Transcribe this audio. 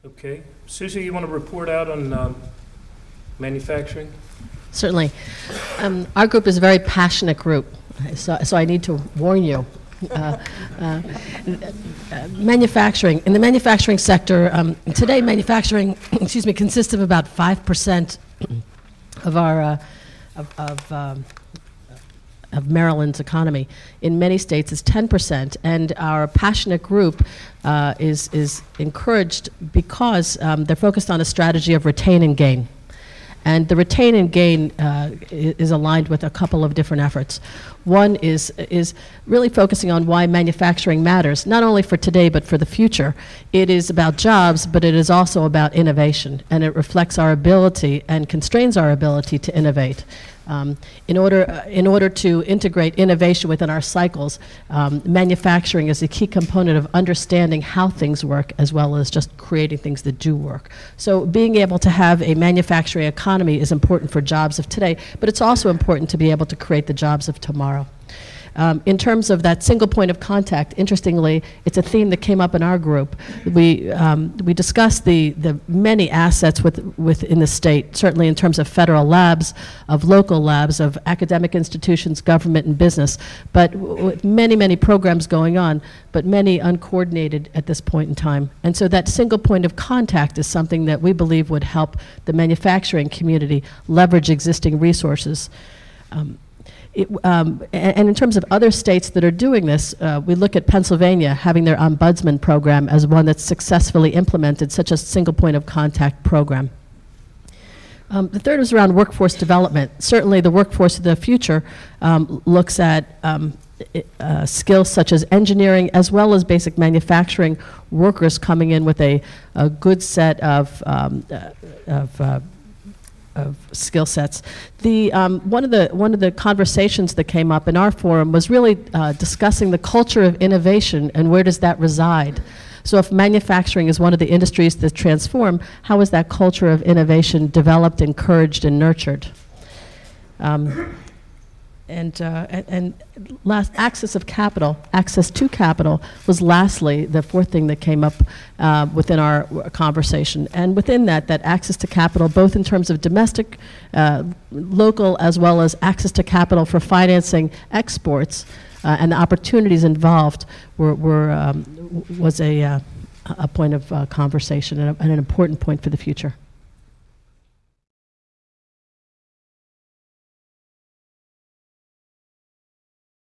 Okay. Susie, you want to report out on manufacturing? Certainly. Our group is a very passionate group, so I need to warn you. Manufacturing. In the manufacturing sector, today manufacturing consists of about 5% of our of Maryland's economy. In many states, it's 10%, and our passionate group is encouraged because they're focused on a strategy of retain and gain. And the retain and gain is aligned with a couple of different efforts. One is really focusing on why manufacturing matters, not only for today but for the future. It is about jobs, but it is also about innovation, and it reflects our ability and constrains our ability to innovate. In order to integrate innovation within our cycles, manufacturing is a key component of understanding how things work as well as just creating things that do work. So being able to have a manufacturing economy is important for jobs of today, but it's also important to be able to create the jobs of tomorrow. In terms of that single point of contact, interestingly, it's a theme that came up in our group. We discussed the many assets within the state, certainly in terms of federal labs, of local labs, of academic institutions, government, and business, but with many, many programs going on, but many uncoordinated at this point in time. And so that single point of contact is something that we believe would help the manufacturing community leverage existing resources. And in terms of other states that are doing this, we look at Pennsylvania having their ombudsman program as one that's successfully implemented such a single point of contact program. The third is around workforce development. Certainly the workforce of the future looks at skills such as engineering as well as basic manufacturing workers coming in with a good set of skill sets. One of the conversations that came up in our forum was really discussing the culture of innovation and where does that reside. So if manufacturing is one of the industries that transform, how is that culture of innovation developed, encouraged, and nurtured? And last, access to capital was lastly the fourth thing that came up within our conversation. And within that access to capital, both in terms of domestic, local, as well as access to capital for financing exports and the opportunities involved was a point of conversation and an important point for the future.